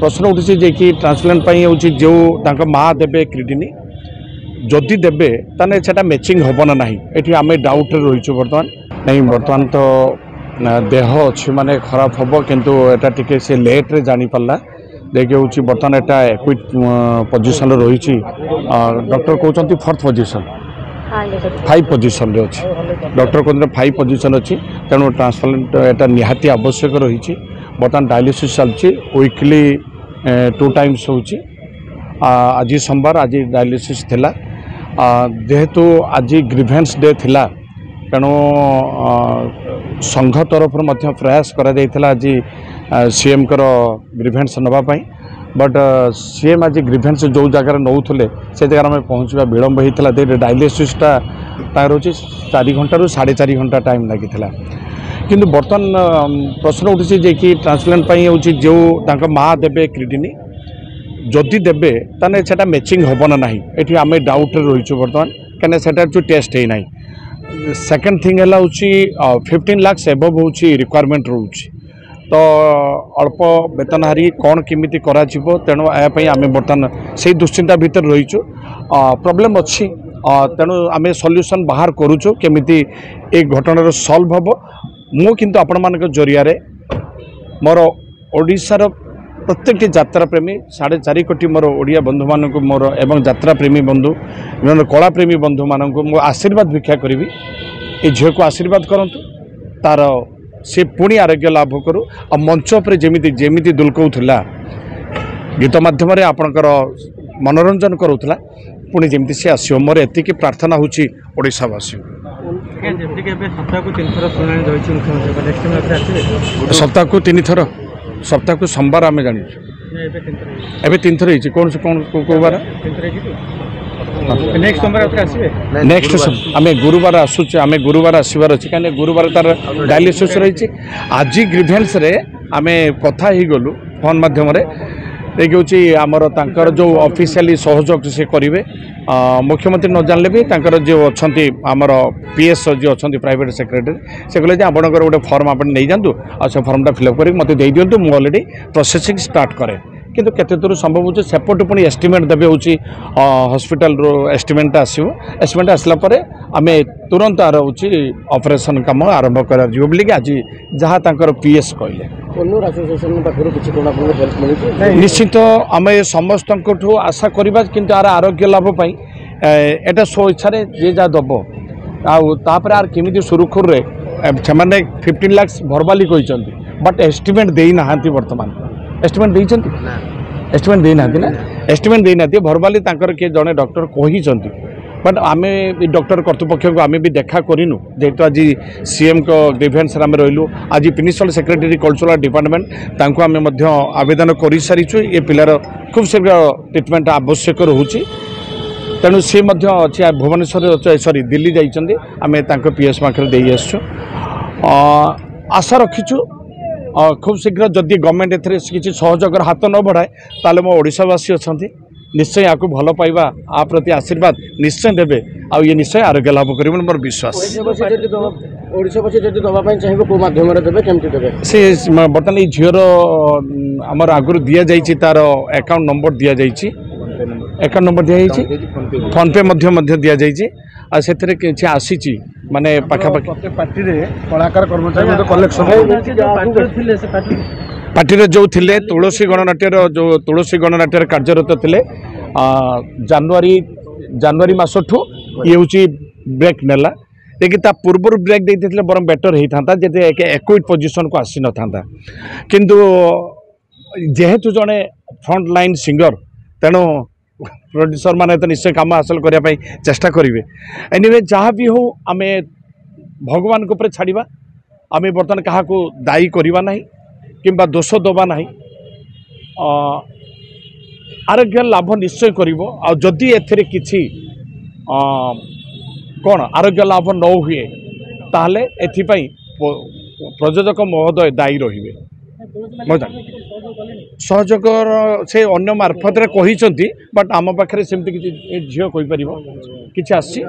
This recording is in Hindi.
प्रश्न उठी जे कि ट्रांसप्लांट जो माँ देवे क्रिडिनी जदि देवे ताने सेटा मैचिंग हम ना ये आम डाउट रही बर्तमान नहीं बर्तमान तो देह अच्छी माने खराब हम किंतु एटा टिके से लेट रे जानी पाला देखिए हूँ बर्तमान एटा एक्विट पोजिशन रही डॉक्टर कहते 4th पोजिशन 5 पोजिशन रे अच्छी डॉक्टर कहते 5 पोजिशन अच्छी तेणु ट्रांसप्लांट एटा निहाती आवश्यक रही बर्तमान डायलिसिस चलती वीकली 2 टाइम्स होची आज सोमवार आज डायलिसिस थिला जेहेतु आज ग्रीवेंस डे थिला तेणु संघ तरफ प्रयास करा जायथिला आज सीएम कर ग्रीवेंस नवापाई बट सीएम आज ग्रीवेंस जो जगार नौले से जगह आम पहुँचा विलम्ब होता डायलिसिसटा तार 4 घंटा रू 4.5 घंटा टाइम लगी किंतु बर्तमान प्रश्न उठी जे कि ट्रांसप्लांट जो माँ देवे क्रिडिनी जदि देवे ताने सेटा मैचिंग हम ना ये आम डाउट रही बर्तमान कहीं सेटा जो टेस्ट है ना सेकेंड थिंग है 15 लाख एबव हो रिक्वायरमेंट रोचे तो अल्प वेतनहारी कौन केमिति करा तेणु यापाई आम बर्तमान से दुश्चिंता भितर रहीचु प्रॉब्लम अच्छी तेणु आम सॉल्यूशन बाहर करूचु केमिति एक घटनार सॉल्व हम मु किंतु आपण मान जरिया मोर ओडिशार प्रत्येक यात्रा प्रेमी 4.5 कोटी मोर ओडिया बंधु मान मोर एवं यात्रा प्रेमी बंधु कला प्रेमी बंधु मान मो आशीर्वाद भिक्षा करी ये झील को आशीर्वाद करंतु तार से पुणी आरोग्य लाभ करू और मंच पर जेमिति जेमिति दुलकौला गीत माध्यम आपणकर मनोरंजन करूला पुणी जेमिति से आसो मोर एतिकी प्रार्थना होची ओडिशावासी सप्ताह को 3 थर सप्ताह को सोमवार आम जानी एवं 3 थर कौन से कौन बार नेक्स्ट आम गुरुवार आसूचे आम गुरुवार आसबार अच्छे कहीं गुरुवार तार डायलिसिस रही आज ग्रीवेंस रे आम कथा ही गलु फोन माध्यम देखिए आमर तांकर जो ऑफिशियली सहयोग से करेंगे मुख्यमंत्री न जानले भी तांकर जो अच्छा आमर पीएस जो अच्छा प्राइवेट सेक्रेटरी से कहले आपंकर गोटे फॉर्म आप नहीं जातु आ से फॉर्मटा फिलअप कर मत दे दिंतु मुझे अलरेडी प्रोसेसिंग स्टार्ट करे किंतु केते दूर संभव हो सेपट पुणी एस्टिमेट देवे हूँ हॉस्पिटल एस्टिमेट आसो एस्टिमेट आसला आम तुरंत आर हूँ ऑपरेशन काम आरंभ कर आज जहाँ तांकर पीएस कहले निश्चित आम समस्त आशा करवा किंतु आर आरोग्य लाभ एटा स्व इच्छा जे जहाँ दब आपर आर केमी सुरुखुर से 15 लाख भरवाली कहते बट एस्टिमेट देना बर्तमान एस्टिमेट देना ना एस्टिमेट देना भरवाली किए जड़े डॉक्टर कही बट आम डॉक्टर कर्तृपक्ष को आम भी देखा करूँ जेहेतु आज सीएम को ग्रीवेंस आम रही आज प्रिंसिपल सेक्रेटरी कल्चरल डिपार्टमेंट आम आवेदन कर सारीचु ये पिलार खूब शीघ्र ट्रिटमेंट आवश्यक रोचे तेणु सी अच्छी भुवनेश्वर सॉरी दिल्ली जाइए आम पीएस पाखे दे आसु आशा रखीचु खूब शीघ्र जदि गवर्नमेंट एथरे किसी सहयोग हाथ न बढ़ाए ताले मो ओडिशावासी अच्छा निश्चय या भल पाइबा आ प्रति आशीर्वाद निश्चय देवे आ ये निश्चय आरोग्य लाभ कर मोर विश्वास से बर्तमान ये झीर आमर आगुरी दि जाइए तार अकाउंट नंबर दि जाइए अकाउंट नंबर दि जाइए फोन पे दि जाइए आ से किसी आसी माने पाखापाखि कलाकार कर्मचारी कलेक्शन पार्टी जो थिले तुलसी गणनाट्यर जो तुलसी गणनाट्यर कार्यरत थिले जनवरी मासठू ये हूँ ब्रेक नेला देखिए ता पूर्व ब्रेक देते बरम बेटर होता था एक्विट पोजिशन को आसी न था किंतु जेहेतु जड़े फ्रंट लाइन सिंगर तेणु प्रोड्यूसर माने तो निश्चय काम हासिल करने चेष्टा करेंगे एनिवे जहाँ भी हो आम भगवान को छाड़ा आम बर्तमान क्या दायी करवा ना किंबा दोष दबा ना आरोग्य लाभ निश्चय करी एथिरे किछि कौन आरोग्य लाभ न हुए ताहले एथिपाई प्रयोजक महोदय दायी रहिबे सहयोग से अन्य मार्फत कही बट आम पाखे सेमती किसी झील कहीपर किसी आसी